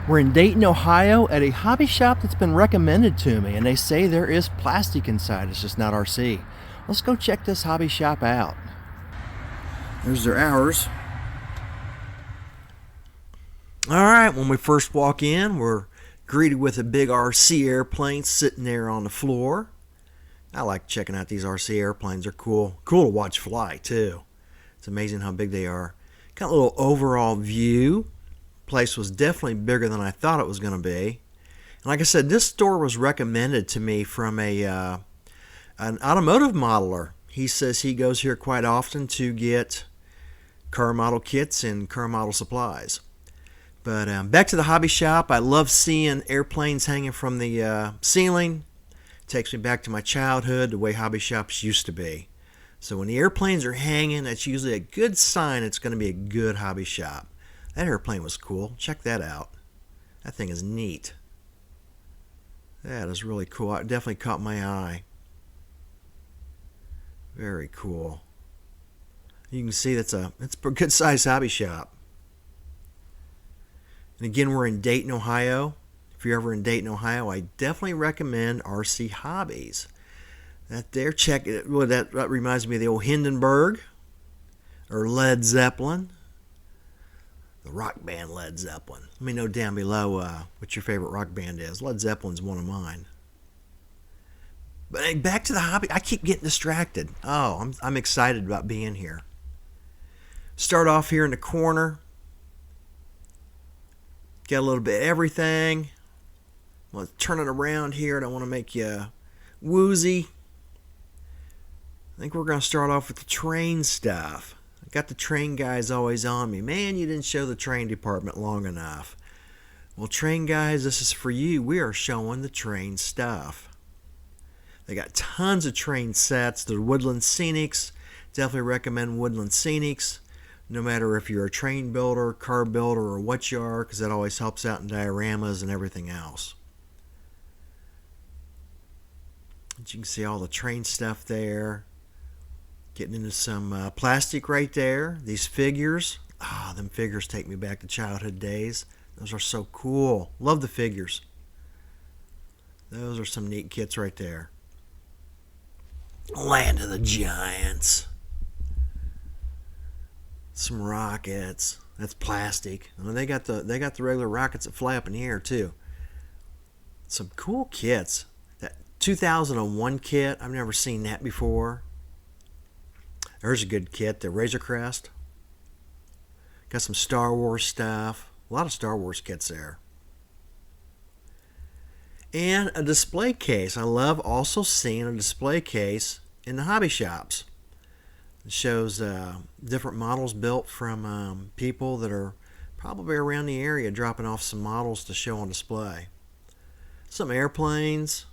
We're in Dayton, Ohio at a hobby shop that's been recommended to me, and they say there is plastic inside, it's just not RC. Let's go check this hobby shop out. There's their hours. Alright, when we first walk in, we're greeted with a big RC airplane sitting there on the floor. I like checking out these RC airplanes. They're cool. Cool to watch fly, too. It's amazing how big they are. Got a little overall view. Place was definitely bigger than I thought it was going to be. And like I said, this store was recommended to me from an automotive modeler. He says he goes here quite often to get car model kits and car model supplies. But back to the hobby shop. I love seeing airplanes hanging from the ceiling. It takes me back to my childhood, the way hobby shops used to be. So when the airplanes are hanging, that's usually a good sign it's going to be a good hobby shop. That airplane was cool. Check that out. That thing is neat. That is really cool. It definitely caught my eye. Very cool. You can see it's a good sized hobby shop. And again, we're in Dayton, Ohio. If you're ever in Dayton, Ohio, I definitely recommend RC Hobbies. That reminds me of the old Hindenburg or Led Zeppelin. The rock band Led Zeppelin. Let me know down below what your favorite rock band is. Led Zeppelin's one of mine. But hey, back to the hobby. I keep getting distracted. Oh, I'm excited about being here. Start off here in the corner. Get a little bit of everything. I'm going to turn it around here. I don't want to make you woozy. I think we're going to start off with the train stuff. I got the train guys always on me. Man, you didn't show the train department long enough. Well, train guys, this is for you. We are showing the train stuff. They got tons of train sets. The Woodland Scenics. Definitely recommend Woodland Scenics. No matter if you're a train builder, car builder, or what you are, because that always helps out in dioramas and everything else. But you can see all the train stuff there. Getting into some plastic right there. These figures. Them figures take me back to childhood days. Those are so cool. Love the figures. Those are some neat kits right there. Land of the Giants. Some rockets. That's plastic. They got the regular rockets that fly up in the air too. Some cool kits. That 2001 kit. I've never seen that before. There's a good kit, the Razor Crest. Got some Star Wars stuff. A lot of Star Wars kits there. And a display case. I love also seeing a display case in the hobby shops. It shows different models built from people that are probably around the area dropping off some models to show on display. Some airplanes.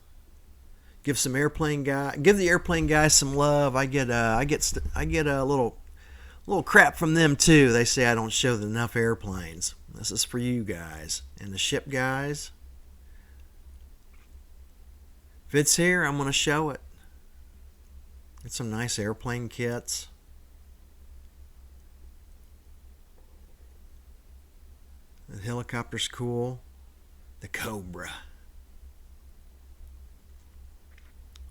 Give the airplane guys some love. I get a little crap from them too. They say I don't show enough airplanes. This is for you guys and the ship guys. If it's here, I'm going to show it. Get some nice airplane kits. The helicopter's cool. The Cobra.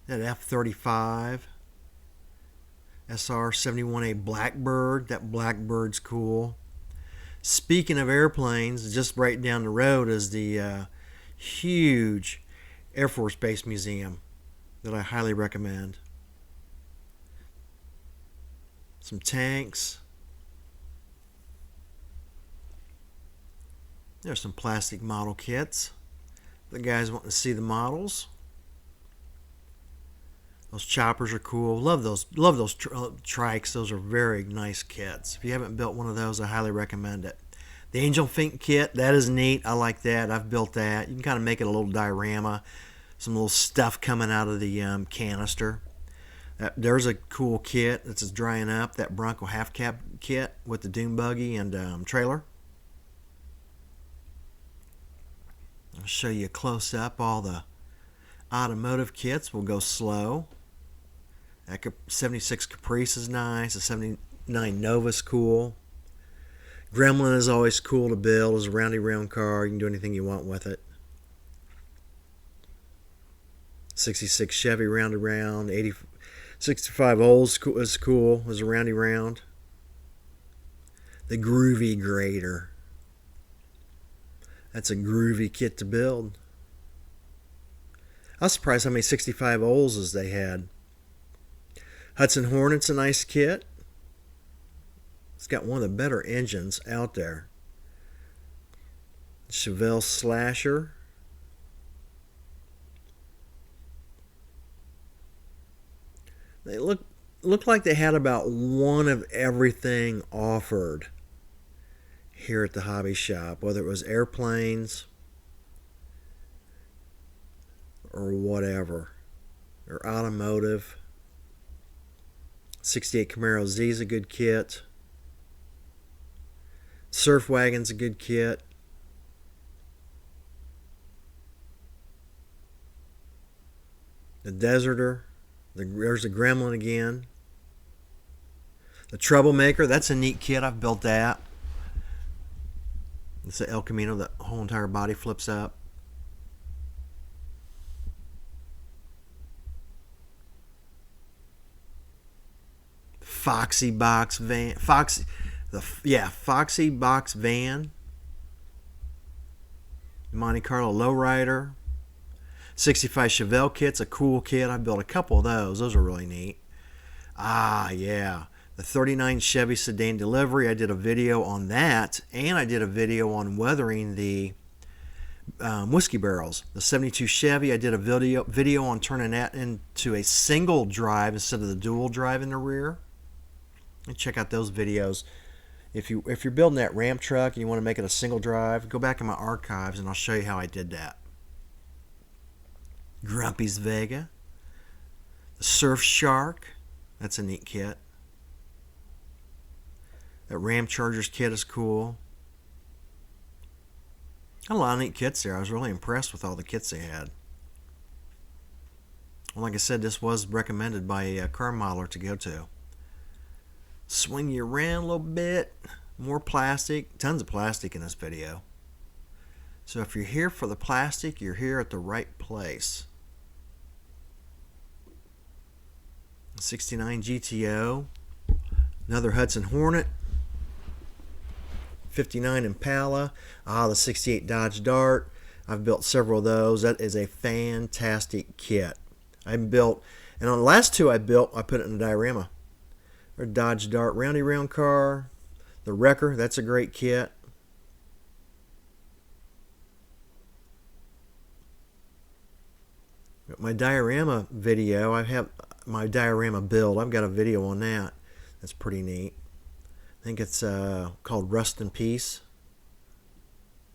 That F-35, SR-71A Blackbird. That Blackbird's cool. Speaking of airplanes, just right down the road is the huge Air Force Base Museum that I highly recommend. Some tanks. There's some plastic model kits. The guys wanting to see the models. Those choppers are cool. Love those trikes. Those are very nice kits. If you haven't built one of those, I highly recommend it. The Angel Fink kit, that is neat. I like that. I've built that. You can kind of make it a little diorama. Some little stuff coming out of the canister. There's a cool kit that's drying up. That Bronco half cab kit with the dune buggy and trailer. I'll show you a close up all the automotive kits. We'll go slow. That 76 Caprice is nice. The 79 Nova's cool. Gremlin is always cool to build. It's a roundy round car. You can do anything you want with it. 66 Chevy round around. 65 Olds is cool. It was a roundy round. The Groovy Grader. That's a groovy kit to build. I was surprised how many 65 Olds they had. Hudson Hornet's a nice kit. It's got one of the better engines out there. Chevelle Slasher. They look like they had about one of everything offered here at the hobby shop, whether it was airplanes or whatever, or automotive. 68 Camaro Z is a good kit. Surf Wagon's a good kit. The Deserter. There's the Gremlin again. The Troublemaker, that's a neat kit. I've built that. It's the El Camino. The whole entire body flips up. Foxy Box Van. Foxy Box Van. Monte Carlo Lowrider. 65 Chevelle kit's a cool kit. I built a couple of those. Those are really neat. Yeah. The 39 Chevy Sedan Delivery. I did a video on that, and I did a video on weathering the whiskey barrels. The 72 Chevy, I did a video on turning that into a single drive instead of the dual drive in the rear. And check out those videos. If you're building that Ram truck and you want to make it a single drive, go back in my archives and I'll show you how I did that. Grumpy's Vega. The Surf Shark. That's a neat kit. That Ram Chargers kit is cool. Got a lot of neat kits there. I was really impressed with all the kits they had. Well, like I said, this was recommended by a car modeler to go to. Swing you around a little bit. More plastic. Tons of plastic in this video. So if you're here for the plastic, you're here at the right place. 69 GTO. Another Hudson Hornet. 59 Impala. The 68 Dodge Dart. I've built several of those. That is a fantastic kit. And on the last two I built, I put it in a diorama. Or Dodge Dart roundy round car. The Wrecker, that's a great kit. My diorama video, I have my diorama build. I've got a video on that. That's pretty neat. I think it's called Rust in Peace.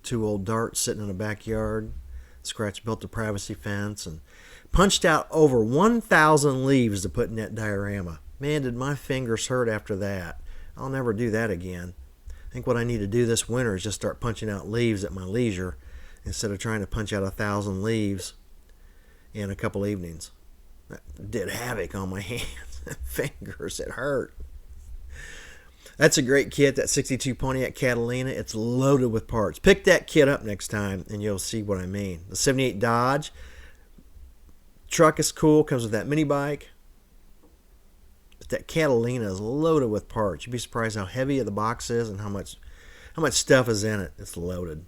Two old darts sitting in a backyard. Scratch built a privacy fence and punched out over 1,000 leaves to put in that diorama. Man, did my fingers hurt after that. I'll never do that again. I think what I need to do this winter is just start punching out leaves at my leisure instead of trying to punch out 1,000 leaves in a couple evenings. That did havoc on my hands and fingers. It hurt. That's a great kit, that 62 Pontiac Catalina. It's loaded with parts. Pick that kit up next time and you'll see what I mean. The 78 Dodge truck is cool. Comes with that mini bike. But that Catalina is loaded with parts. You'd be surprised how heavy the box is and how much stuff is in it. It's loaded.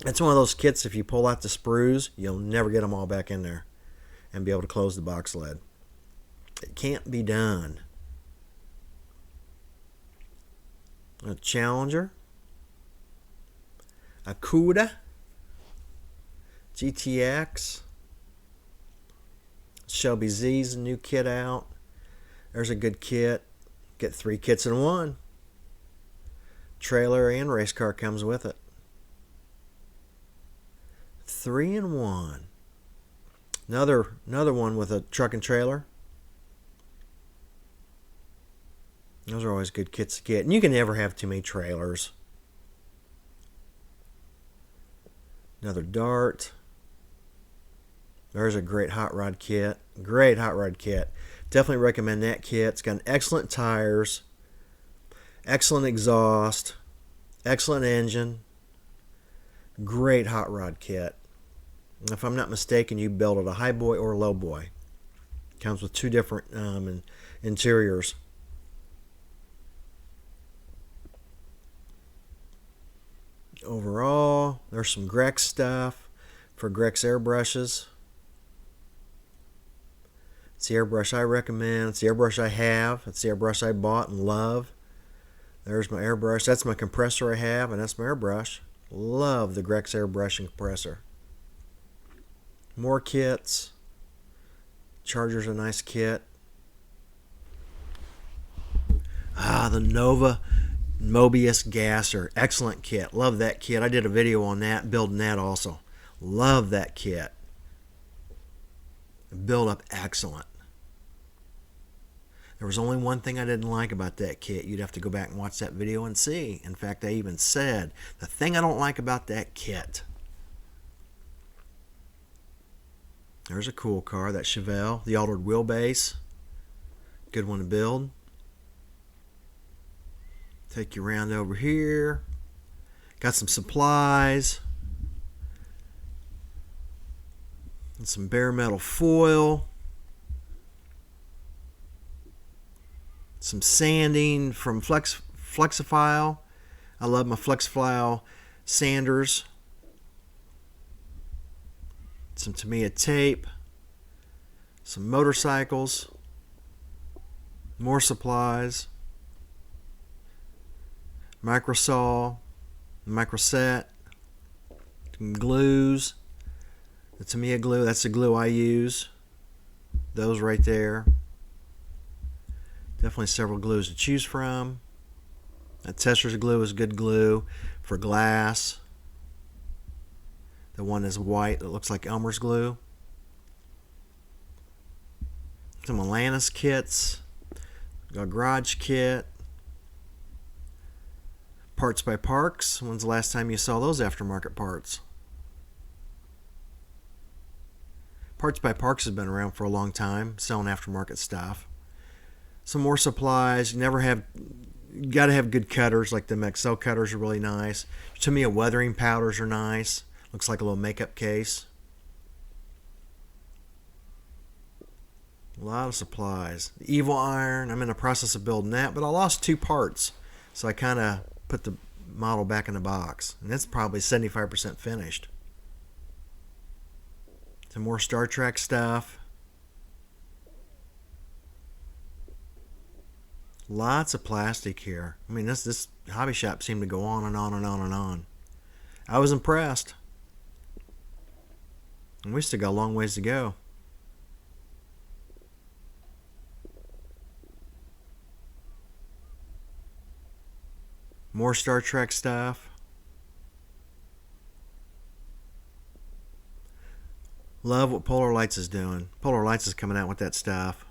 It's one of those kits, if you pull out the sprues, you'll never get them all back in there and be able to close the box lid. It can't be done. A Challenger. A Cuda. GTX. Shelby Z's a new kit out. There's a good kit. Get 3 kits in one. Trailer and race car comes with it. 3 in 1. Another one with a truck and trailer. Those are always good kits to get. And you can never have too many trailers. Another Dart. There's a great hot rod kit. Great hot rod kit. Definitely recommend that kit. It's got excellent tires. Excellent exhaust, excellent engine, great hot rod kit. If I'm not mistaken, you build it a high boy or a low boy. Comes with two different interiors. Overall, there's some Grex stuff for Grex airbrushes. It's the airbrush I recommend. It's the airbrush I have. It's the airbrush I bought and love. There's my airbrush. That's my compressor I have, and that's my airbrush. Love the Grex airbrush and compressor. More kits. Charger's a nice kit. The Nova Mobius gasser. Excellent kit. Love that kit. I did a video on that, building that also. Love that kit. Build up excellent. There was only one thing I didn't like about that kit. You'd have to go back and watch that video and see. In fact, I even said, the thing I don't like about that kit. There's a cool car, that Chevelle. The altered wheelbase. Good one to build. Take you around over here. Got some supplies. And some bare metal foil. Some sanding from Flexifile. I love my Flexifile sanders. Some Tamiya tape. Some motorcycles. More supplies. Microsaw. Microset. Some glues. The Tamiya glue, that's the glue I use. Those right there. Definitely several glues to choose from. That Tesser's glue is good glue for glass. The one is white that looks like Elmer's glue. Some Atlantis kits. A garage kit. Parts by Parks. When's the last time you saw those aftermarket parts? Parts by Parks has been around for a long time, selling aftermarket stuff. Some more supplies. You got to have good cutters, like the Maxell cutters are really nice. To me, weathering powders are nice. Looks like a little makeup case. A lot of supplies. The Evil Iron, I'm in the process of building that, but I lost 2 parts. So I kind of put the model back in the box. And that's probably 75% finished. Some more Star Trek stuff. Lots of plastic here. I mean, this hobby shop seemed to go on and on and on and on. I was impressed. And we still got a long ways to go. More Star Trek stuff. Love what Polar Lights is doing. Polar Lights is coming out with that stuff.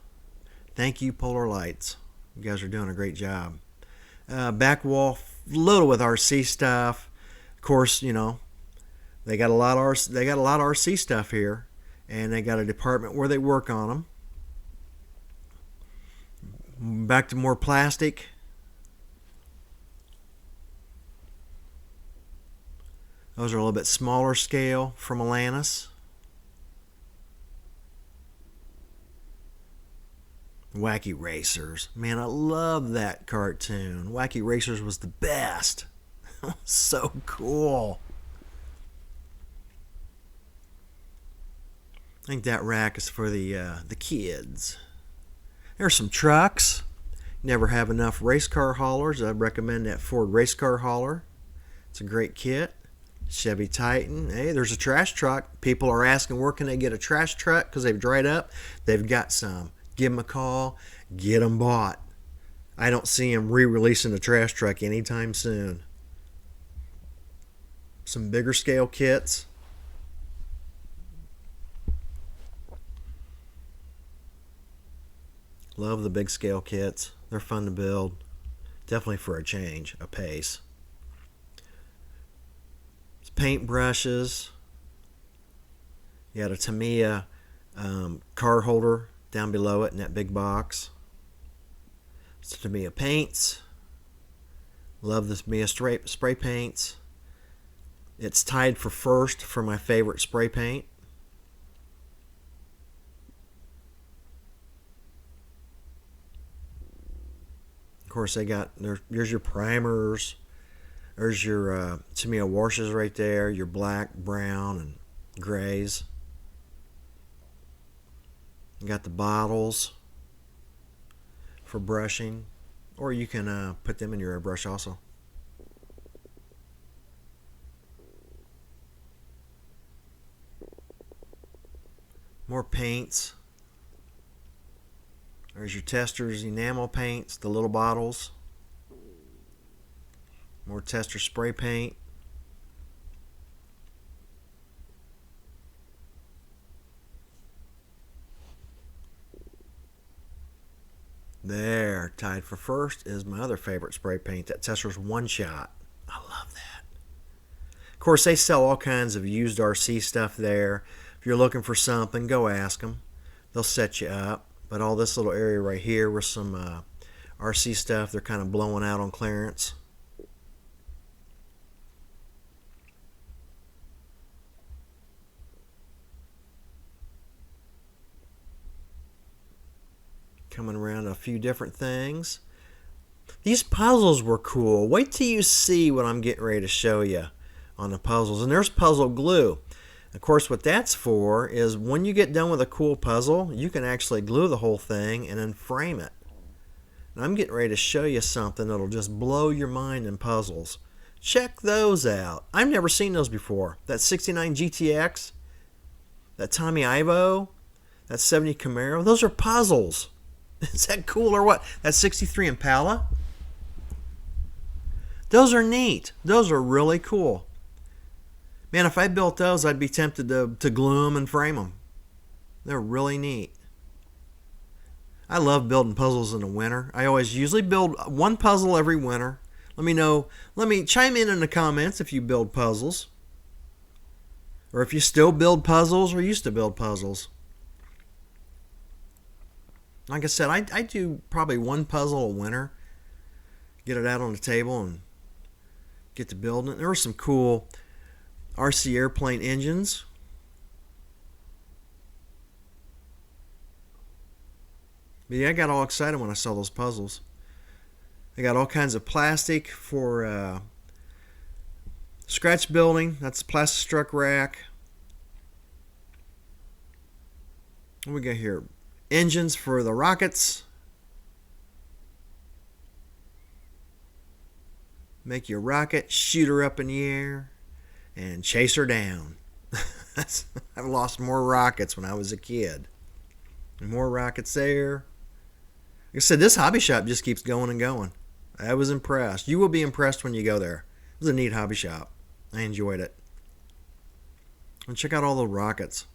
Thank you, Polar Lights. You guys are doing a great job. Back wall loaded with RC stuff. Of course, you know, they got a lot of RC stuff here, and they got a department where they work on them. Back to more plastic. Those are a little bit smaller scale from Atlantis. Wacky Racers. Man, I love that cartoon. Wacky Racers was the best. So cool. I think that rack is for the kids. There's some trucks. Never have enough race car haulers. I'd recommend that Ford race car hauler. It's a great kit. Chevy Titan. Hey, there's a trash truck. People are asking where can they get a trash truck because they've dried up. They've got some. Give them a call. Get them bought. I don't see them re-releasing the trash truck anytime soon. Some bigger scale kits. Love the big scale kits. They're fun to build. Definitely for a change, a pace. It's paint brushes. You got a Tamiya car holder down below it in that big box. It's Tamiya paints. Love this Mia spray paints. It's tied for first for my favorite spray paint. Of course, they got there's your primers. There's your Tamiya washes right there. Your black, brown, and grays. You got the bottles for brushing, or you can put them in your airbrush also. More paints. There's your Testors enamel paints, the little bottles. More Tester spray paint. There, tied for first is my other favorite spray paint, that Tester's One Shot. I love that. Of course, they sell all kinds of used RC stuff there. If you're looking for something, go ask them. They'll set you up. But all this little area right here with some RC stuff, they're kind of blowing out on clearance. Coming around a few different things. These puzzles were cool. Wait till you see what I'm getting ready to show you on the puzzles. And there's puzzle glue. Of course, what that's for is when you get done with a cool puzzle, you can actually glue the whole thing and then frame it. And I'm getting ready to show you something that'll just blow your mind in puzzles. Check those out. I've never seen those before. That 69 GTX, that Tommy Ivo, that 70 Camaro, those are puzzles. Is that cool or what? That 63 Impala? Those are neat. Those are really cool. Man, if I built those, I'd be tempted to glue them and frame them. They're really neat. I love building puzzles in the winter. I usually build one puzzle every winter. Let me know. Let me chime in the comments if you build puzzles. Or if you still build puzzles or used to build puzzles. Like I said, I do probably one puzzle a winter. Get it out on the table and get to building it. There were some cool RC airplane engines. But yeah, I got all excited when I saw those puzzles. They got all kinds of plastic for scratch building. That's plastic struck rack. What we got here? Engines for the rockets. Make your rocket, shoot her up in the air, and chase her down. I've lost more rockets when I was a kid. More rockets there. Like I said, this hobby shop just keeps going and going. I was impressed. You will be impressed when you go there. It was a neat hobby shop. I enjoyed it. And check out all the rockets.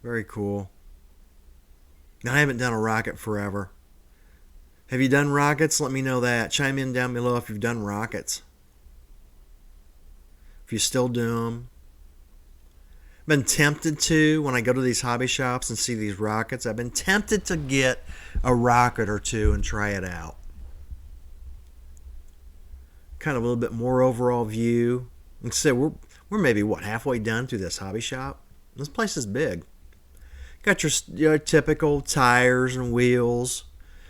Very cool. Now, I haven't done a rocket forever. Have you done rockets? Let me know that. Chime in down below if you've done rockets. If you still do them. I've been tempted to, when I go to these hobby shops and see these rockets, I've been tempted to get a rocket or two and try it out. Kind of a little bit more overall view. Like I said, we're maybe, halfway done through this hobby shop. This place is big. Got your typical tires and wheels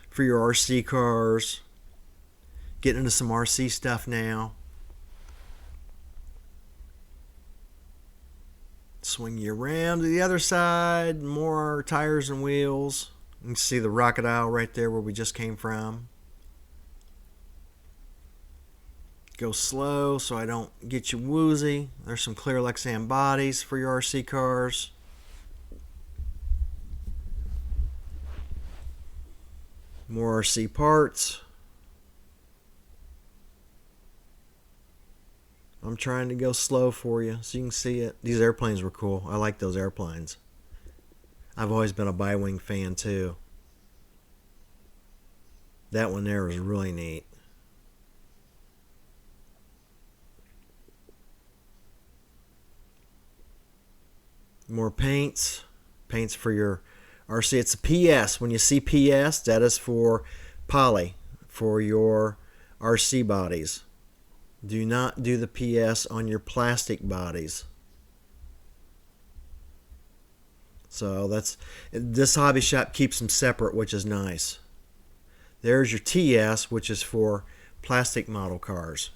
for your RC cars. Getting into some RC stuff now. Swing you around to the other side. More tires and wheels. You can see the rocket aisle right there where we just came from. Go slow so I don't get you woozy. There's some clear Lexan bodies for your RC cars. More RC parts. I'm trying to go slow for you so you can see it. These airplanes were cool. I like those airplanes. I've always been a bi-wing fan too. That one there was really neat. More paints. Paints for your RC, it's a PS. When you see PS, that is for poly, for your RC bodies. Do not do the PS on your plastic bodies. So this hobby shop keeps them separate, which is nice. There's your TS, which is for plastic model cars.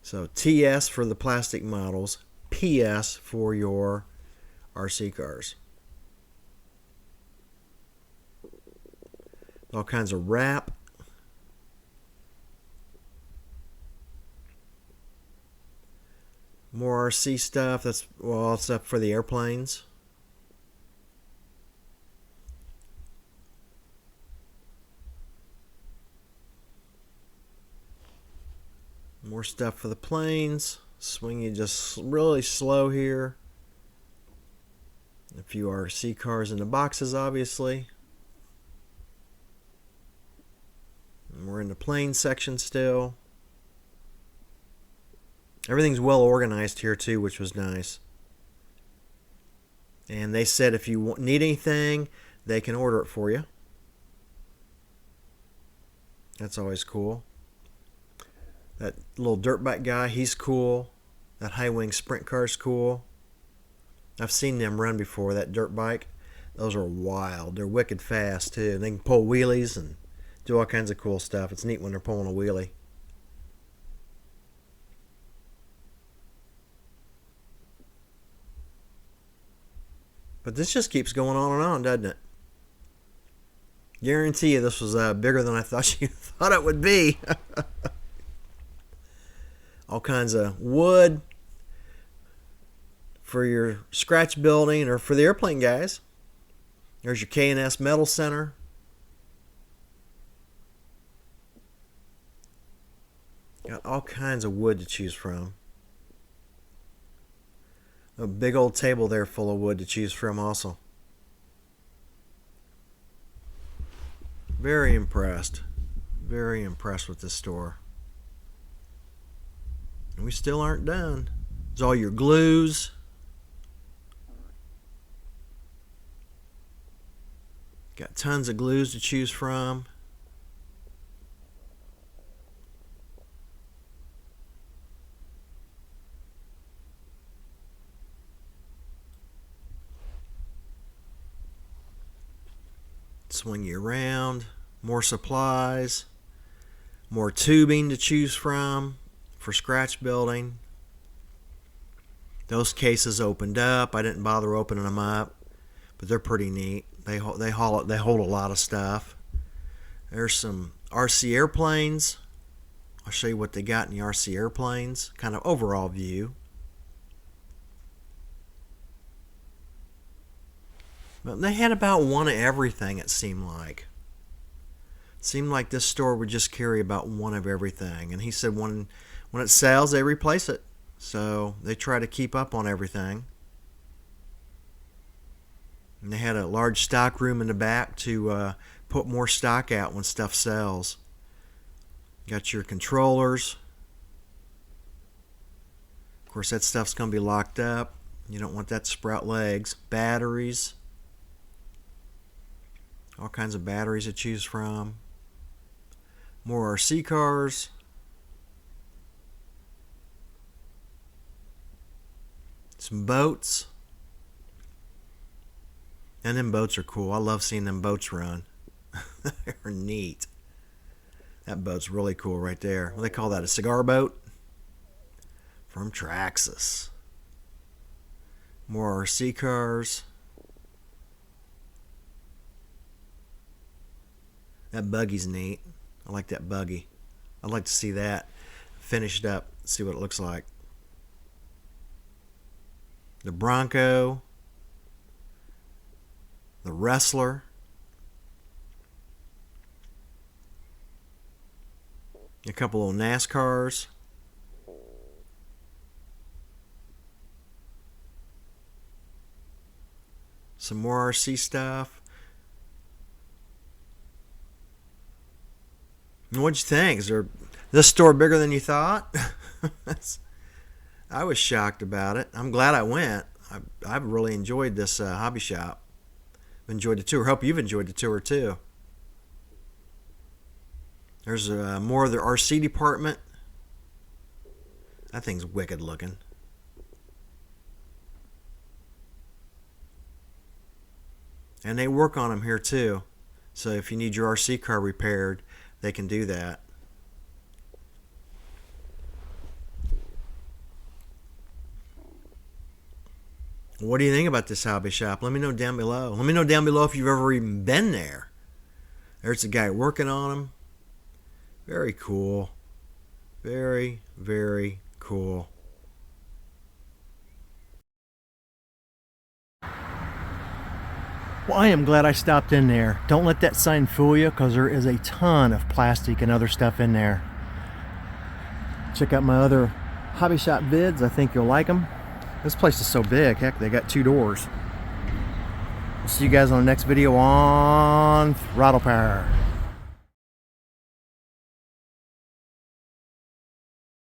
So TS for the plastic models, PS for your RC cars. All kinds of wrap. More RC stuff. That's all stuff for the airplanes. More stuff for the planes. Swing you just really slow here. A few RC cars in the boxes, obviously. And we're in the plane section still. Everything's well organized here too, which was nice. And they said if you need anything, they can order it for you. That's always cool. That little dirt bike guy, he's cool. That high wing sprint car's cool. I've seen them run before, that dirt bike. Those are wild. They're wicked fast too. They can pull wheelies and do all kinds of cool stuff. It's neat when they're pulling a wheelie. But this just keeps going on and on, doesn't it? Guarantee you this was bigger than I thought you thought it would be. All kinds of wood for your scratch building or for the airplane guys. There's your K&S Metal Center. Got all kinds of wood to choose from. A big old table there full of wood to choose from also. Very impressed. Very impressed with this store. And we still aren't done. There's all your glues. Got tons of glues to choose from. Swing you around. More supplies. More tubing to choose from for scratch building. Those cases opened up. I didn't bother opening them up, but they're pretty neat. They hold a lot of stuff. There's some RC airplanes. I'll show you what they got in the RC airplanes. Kind of overall view. But they had about one of everything, it seemed like. It seemed like this store would just carry about one of everything. And he said when it sells, they replace it. So they try to keep up on everything. And they had a large stock room in the back to put more stock out when stuff sells. Got your controllers. Of course, that stuff's going to be locked up. You don't want that to sprout legs. Batteries. All kinds of batteries to choose from. More RC cars. Some boats. And them boats are cool. I love seeing them boats run. They're neat. That boat's really cool right there. What do they call that? A cigar boat? From Traxxas. More RC cars. That buggy's neat. I like that buggy. I'd like to see that finished up. See what it looks like. The Bronco. The Wrestler. A couple of NASCARs. Some more RC stuff. What'd you think? Is this store bigger than you thought? I was shocked about it. I'm glad I went. I've really enjoyed this hobby shop. Enjoyed the tour. Hope you've enjoyed the tour too. There's more of the RC department. That thing's wicked looking. And they work on them here too. So if you need your RC car repaired, they can do that. What do you think about this hobby shop? Let me know down below. Let me know down below if you've ever even been there. There's a guy working on them. Very cool. Very, very cool. Well, I am glad I stopped in there. Don't let that sign fool you, because there is a ton of plastic and other stuff in there. Check out my other hobby shop vids. I think you'll like them. This place is so big. Heck, they got 2 doors. We'll see you guys on the next video on Throttle Power.